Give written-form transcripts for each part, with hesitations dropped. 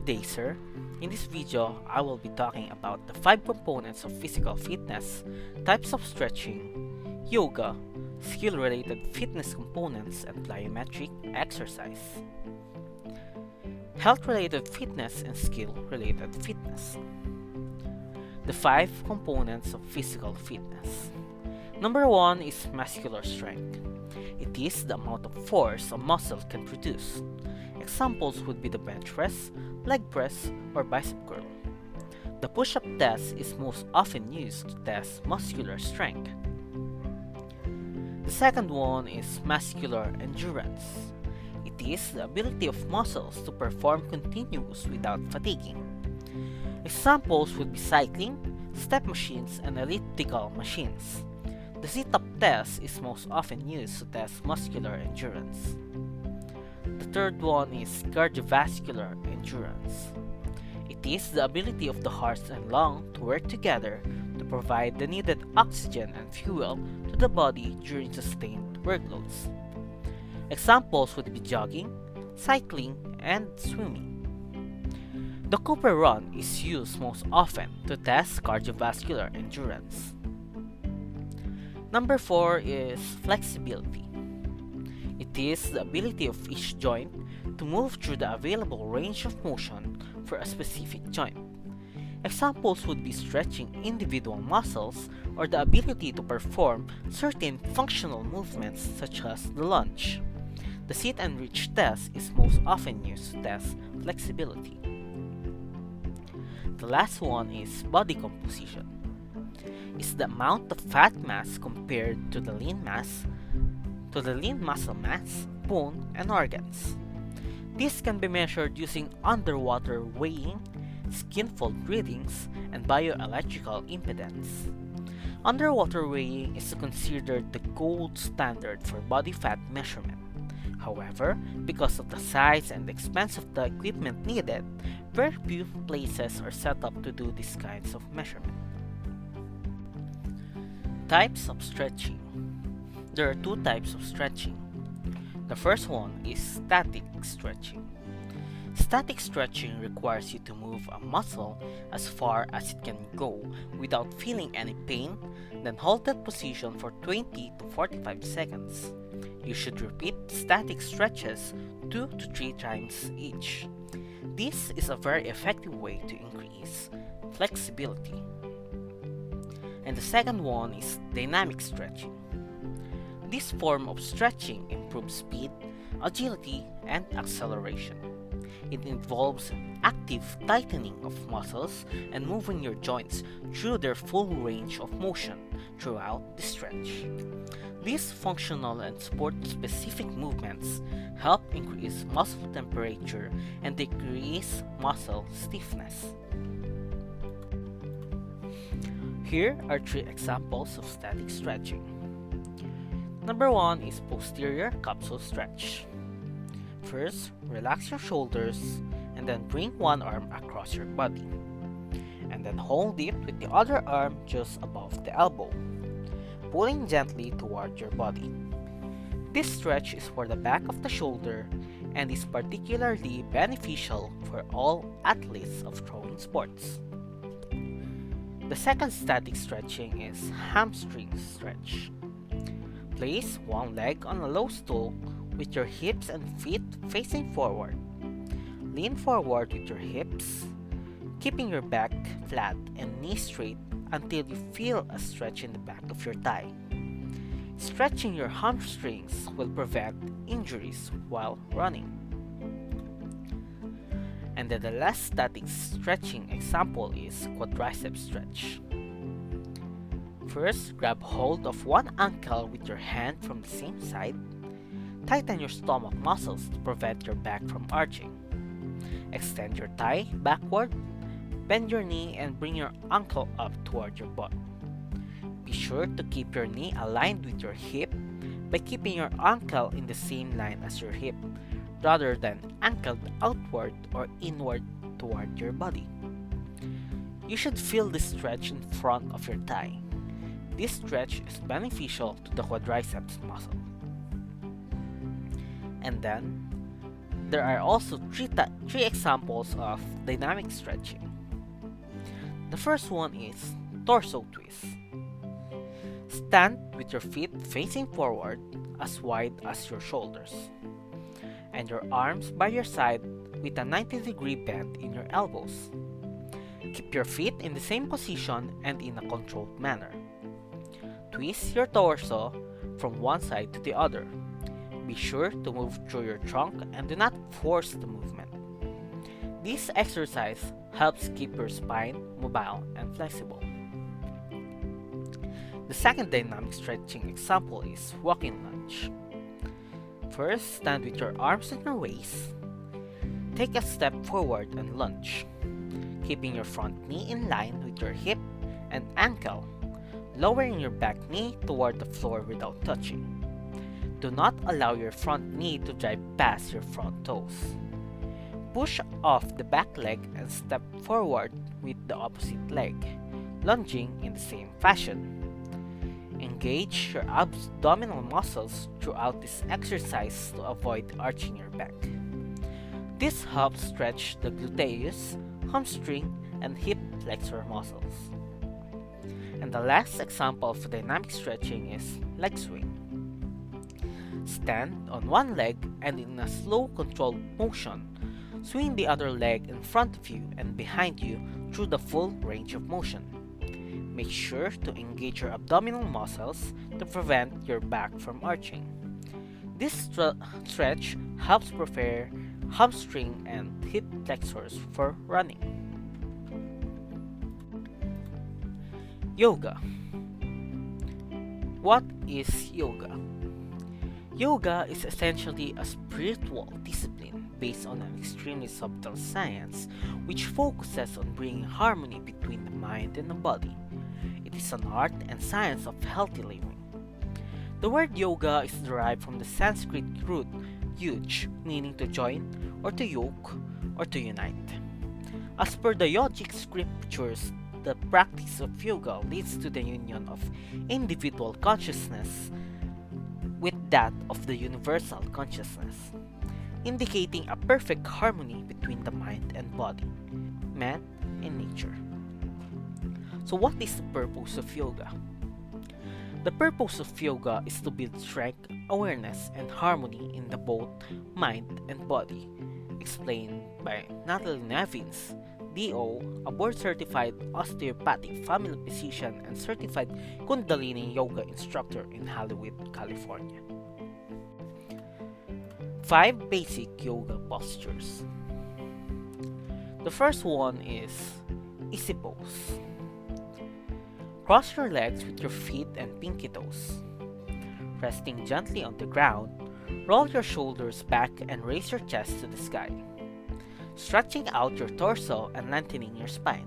day, sir. In this video, I will be talking about the 5 components of physical fitness, types of stretching, yoga, skill-related fitness components, and plyometric exercise. Health-related fitness and skill-related fitness. The 5 components of physical fitness. Number 1 is muscular strength. It is the amount of force a muscle can produce. Examples would be the bench press, leg press, or bicep curl. The push-up test is most often used to test muscular strength. The second one is muscular endurance. It is the ability of muscles to perform continuous without fatiguing. Examples would be cycling, step machines, and elliptical machines. The sit-up test is most often used to test muscular endurance. The third one is cardiovascular endurance. It is the ability of the heart and lung to work together to provide the needed oxygen and fuel to the body during sustained workloads. Examples would be jogging, cycling, and swimming. The Cooper run is used most often to test cardiovascular endurance. Number 4 is flexibility. It is the ability of each joint to move through the available range of motion for a specific joint. Examples would be stretching individual muscles or the ability to perform certain functional movements such as the lunge. The sit and reach test is most often used to test flexibility. The last one is body composition. It's the amount of fat mass compared to the lean muscle mass, bone, and organs. This can be measured using underwater weighing, skin fold readings, and bioelectrical impedance. Underwater weighing is considered the gold standard for body fat measurement. However, because of the size and expense of the equipment needed, very few places are set up to do these kinds of measurement. Types of stretching. There are 2 types of stretching. The first one is static stretching. Static stretching requires you to move a muscle as far as it can go without feeling any pain, then hold that position for 20 to 45 seconds. You should repeat static stretches 2 to 3 times each. This is a very effective way to increase flexibility. And the second one is dynamic stretching. This form of stretching improves speed, agility, and acceleration. It involves active tightening of muscles and moving your joints through their full range of motion throughout the stretch. These functional and sport-specific movements help increase muscle temperature and decrease muscle stiffness. Here are 3 examples of static stretching. Number 1 is posterior capsule stretch. First, relax your shoulders and then bring one arm across your body. And then hold it with the other arm just above the elbow, pulling gently toward your body. This stretch is for the back of the shoulder and is particularly beneficial for all athletes of throwing sports. The second static stretching is hamstring stretch. Place one leg on a low stool with your hips and feet facing forward. Lean forward with your hips, keeping your back flat and knees straight until you feel a stretch in the back of your thigh. Stretching your hamstrings will prevent injuries while running. And then the last static stretching example is quadricep stretch. First, grab hold of one ankle with your hand from the same side. Tighten your stomach muscles to prevent your back from arching. Extend your thigh backward, bend your knee and bring your ankle up toward your butt. Be sure to keep your knee aligned with your hip by keeping your ankle in the same line as your hip, rather than ankled outward or inward toward your body. You should feel this stretch in front of your thigh. This stretch is beneficial to the quadriceps muscle. And then, There are also three examples of dynamic stretching. The first one is torso twist. Stand with your feet facing forward as wide as your shoulders, and your arms by your side with a 90-degree bend in your elbows. Keep your feet in the same position and in a controlled manner. Twist your torso from one side to the other. Be sure to move through your trunk and do not force the movement. This exercise helps keep your spine mobile and flexible. The second dynamic stretching example is walking lunge. First, stand with your arms on your waist. Take a step forward and lunge, keeping your front knee in line with your hip and ankle, lowering your back knee toward the floor without touching. Do not allow your front knee to drive past your front toes. Push off the back leg and step forward with the opposite leg, lunging in the same fashion. Engage your abdominal muscles throughout this exercise to avoid arching your back. This helps stretch the gluteus, hamstring, and hip flexor muscles. And the last example of dynamic stretching is leg swing. Stand on one leg and in a slow controlled motion, swing the other leg in front of you and behind you through the full range of motion. Make sure to engage your abdominal muscles to prevent your back from arching. This stretch helps prepare hamstring and hip flexors for running. Yoga. What is yoga? Yoga is essentially a spiritual discipline based on an extremely subtle science which focuses on bringing harmony between the mind and the body. It is an art and science of healthy living. The word yoga is derived from the Sanskrit root yuj, meaning to join, or to yoke, or to unite. As per the yogic scriptures, the practice of yoga leads to the union of individual consciousness with that of the universal consciousness, indicating a perfect harmony between the mind and body, man and nature. So what is the purpose of yoga? The purpose of yoga is to build strength, awareness, and harmony in the both mind and body, explained by Natalie Nevins, DO, a board-certified osteopathic family physician and certified Kundalini yoga instructor in Hollywood, California. 5 basic yoga postures. The first one is easy pose. Cross your legs with your feet and pinky toes. Resting gently on the ground, roll your shoulders back and raise your chest to the sky, stretching out your torso and lengthening your spine.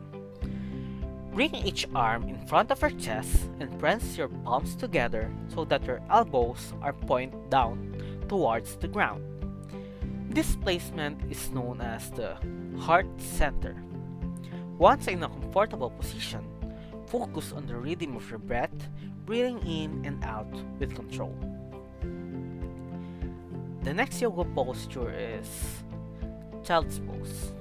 Bring each arm in front of your chest and press your palms together so that your elbows are pointed down towards the ground. This placement is known as the heart center. Once in a comfortable position, focus on the rhythm of your breath, breathing in and out with control. The next yoga posture is child's pose.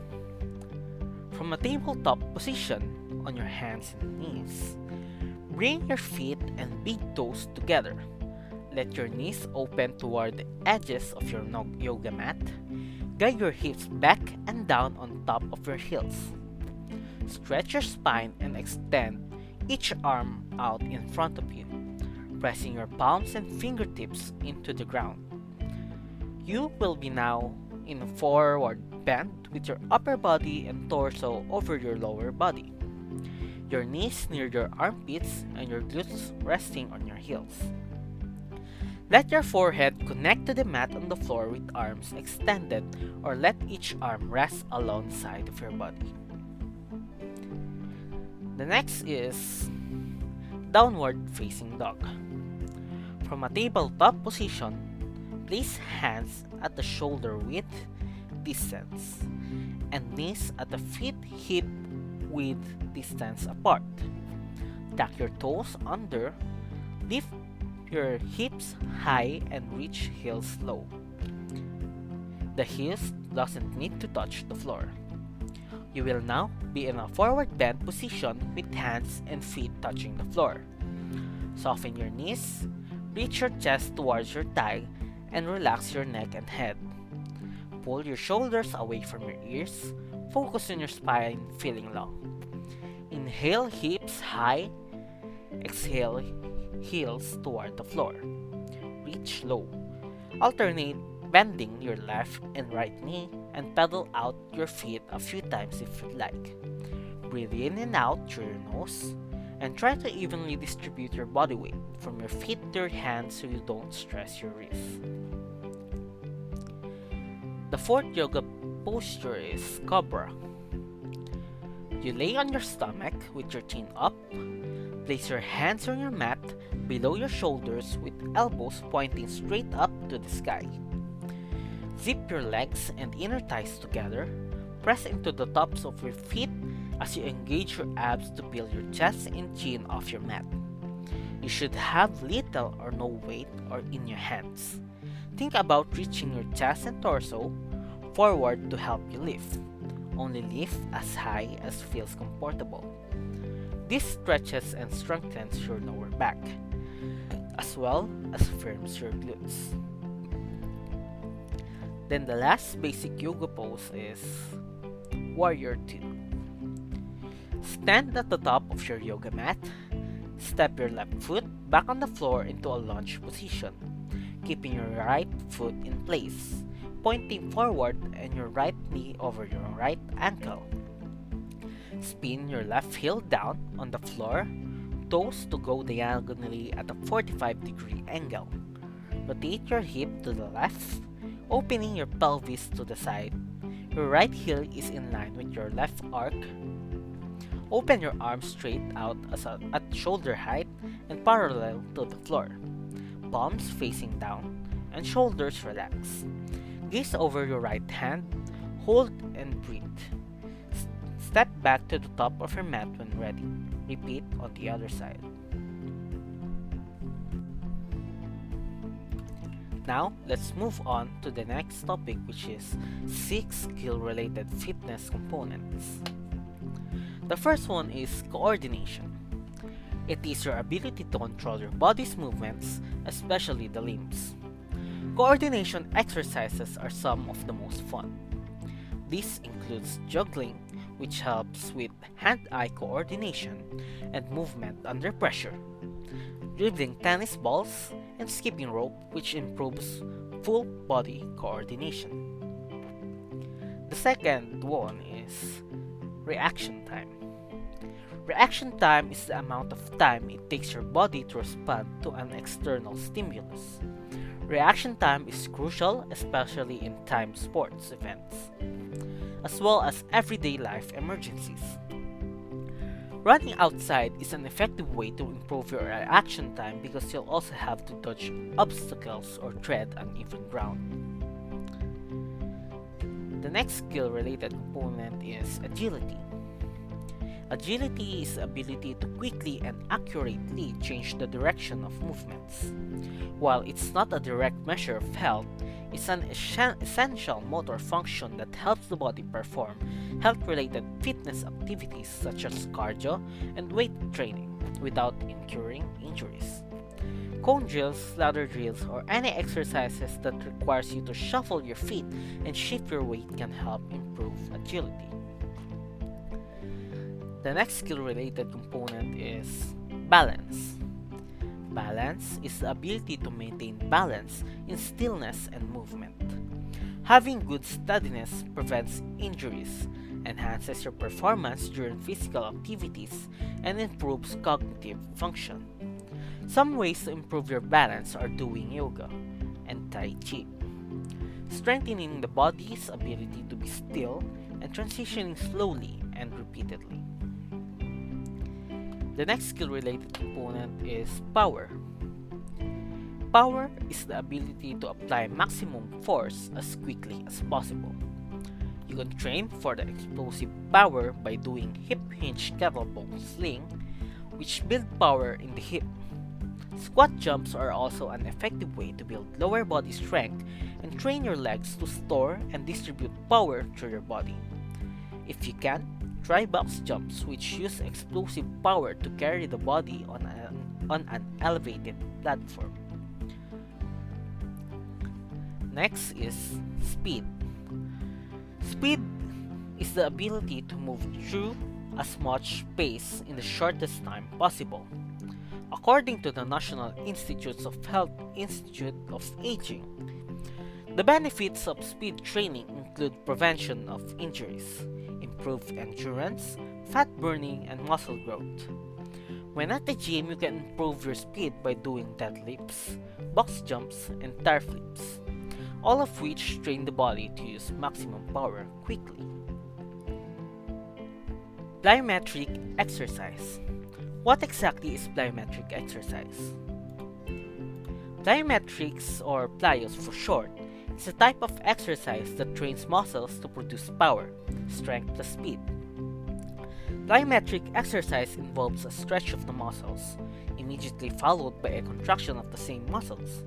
From a tabletop position on your hands and knees, bring your feet and big toes together. Let your knees open toward the edges of your yoga mat. Guide your hips back and down on top of your heels. Stretch your spine and extend each arm out in front of you, pressing your palms and fingertips into the ground. You will be now in a forward bend with your upper body and torso over your lower body, your knees near your armpits and your glutes resting on your heels. Let your forehead connect to the mat on the floor with arms extended, or let each arm rest alongside of your body. The next is downward facing dog. From a tabletop position, place hands at the shoulder width distance and knees at the feet hip width distance apart. Tuck your toes under, lift your hips high and reach heels low. The heels doesn't need to touch the floor. You will now be in a forward bend position with hands and feet touching the floor. Soften your knees, reach your chest towards your thigh, and relax your neck and head. Pull your shoulders away from your ears, focus on your spine feeling long. Inhale hips high, exhale heels toward the floor. Reach low. Alternate bending your left and right knee and pedal out your feet a few times if you'd like. Breathe in and out through your nose and try to evenly distribute your body weight from your feet to your hands so you don't stress your wrists. The fourth yoga posture is Cobra. You lay on your stomach with your chin up. Place your hands on your mat below your shoulders with elbows pointing straight up to the sky. Zip your legs and inner thighs together. Press into the tops of your feet as you engage your abs to peel your chest and chin off your mat. You should have little or no weight or in your hands. Think about reaching your chest and torso forward to help you lift. Only lift as high as feels comfortable. This stretches and strengthens your lower back, as well as firms your glutes. Then the last basic yoga pose is Warrior 2. Stand at the top of your yoga mat. Step your left foot back on the floor into a lunge position, keeping your right foot in place, pointing forward and your right knee over your right ankle. Spin your left heel down on the floor, toes to go diagonally at a 45-degree angle. Rotate your hip to the left, opening your pelvis to the side. Your right heel is in line with your left arc. Open your arms straight out at shoulder height and parallel to the floor. Palms facing down and shoulders relaxed. Gaze over your right hand, hold and breathe. Step back to the top of your mat when ready. Repeat on the other side. Now, let's move on to the next topic, which is 6 skill-related fitness components. The first one is coordination. It is your ability to control your body's movements, especially the limbs. Coordination exercises are some of the most fun. This includes juggling, which helps with hand-eye coordination and movement under pressure, dribbling tennis balls, and skipping rope, which improves full body coordination. The second one is reaction time. Reaction time is the amount of time it takes your body to respond to an external stimulus. Reaction time is crucial, especially in timed sports events, as well as everyday life emergencies. Running outside is an effective way to improve your reaction time because you'll also have to dodge obstacles or tread uneven ground. The next skill-related component is agility. Agility is the ability to quickly and accurately change the direction of movements. While it's not a direct measure of health, it's an essential motor function that helps the body perform health-related fitness activities such as cardio and weight training without incurring injuries. Cone drills, ladder drills, or any exercises that requires you to shuffle your feet and shift your weight can help improve agility. The next skill-related component is balance. Balance is the ability to maintain balance in stillness and movement. Having good steadiness prevents injuries, enhances your performance during physical activities, and improves cognitive function. Some ways to improve your balance are doing yoga and Tai Chi, strengthening the body's ability to be still, and transitioning slowly and repeatedly. The next skill-related component is power. Power is the ability to apply maximum force as quickly as possible. You can train for the explosive power by doing hip hinge kettlebell sling, which build power in the hip. Squat jumps are also an effective way to build lower body strength and train your legs to store and distribute power through your body. If you can, try box jumps, which use explosive power to carry the body on an elevated platform. Next is speed. Speed is the ability to move through as much space in the shortest time possible. According to the National Institutes of Health Institute of Aging, the benefits of speed training include prevention of injuries, improved endurance, fat burning, and muscle growth. When at the gym, you can improve your speed by doing deadlifts, box jumps, and tire flips, all of which train the body to use maximum power quickly. Plyometric exercise. What exactly is plyometric exercise? Plyometrics, or plyos for short, is a type of exercise that trains muscles to produce power, strength plus speed. Plyometric exercise involves a stretch of the muscles, immediately followed by a contraction of the same muscles,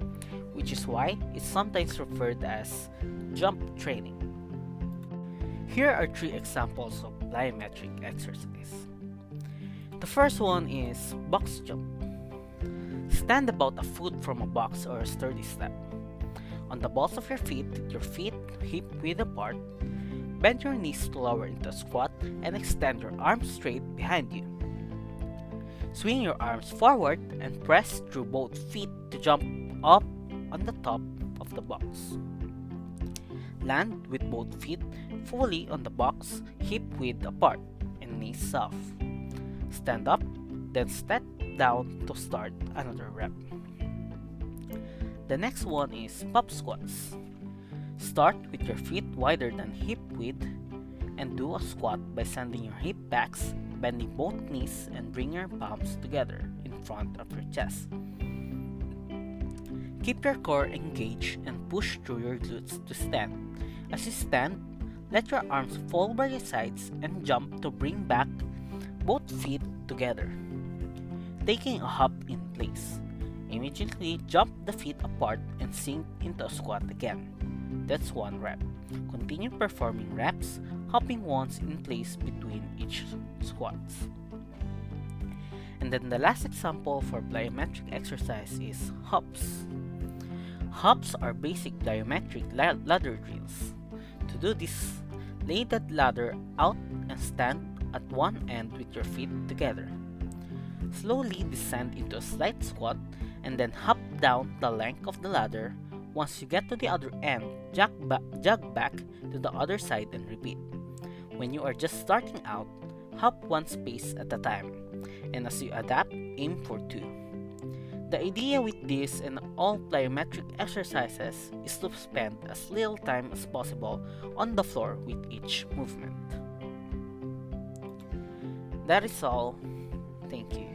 which is why it's sometimes referred as jump training. Here are 3 examples of plyometric exercise. The first one is box jump. Stand about a foot from a box or a sturdy step. On the balls of your feet, with your feet hip width apart, bend your knees to lower into a squat and extend your arms straight behind you. Swing your arms forward and press through both feet to jump up on the top of the box. Land with both feet fully on the box, hip width apart, and knees soft. Stand up, then step down to start another rep. The next one is pop squats. Start with your feet wider than hip width and do a squat by sending your hip backs, bending both knees, and bring your palms together in front of your chest. Keep your core engaged and push through your glutes to stand. As you stand, let your arms fall by your sides and jump to bring back both feet together. Taking a hop in place. Immediately jump the feet apart and sink into a squat again. That's 1 rep. Continue performing reps, hopping once in place between each squats. And then the last example for plyometric exercise is hops. Hops are basic plyometric ladder drills. To do this, lay the ladder out and stand at one end with your feet together. Slowly descend into a slight squat and then hop down the length of the ladder. Once you get to the other end, jog back to the other side and repeat. When you are just starting out, hop 1 space at a time, and as you adapt, aim for 2. The idea with this and all plyometric exercises is to spend as little time as possible on the floor with each movement. That is all. Thank you.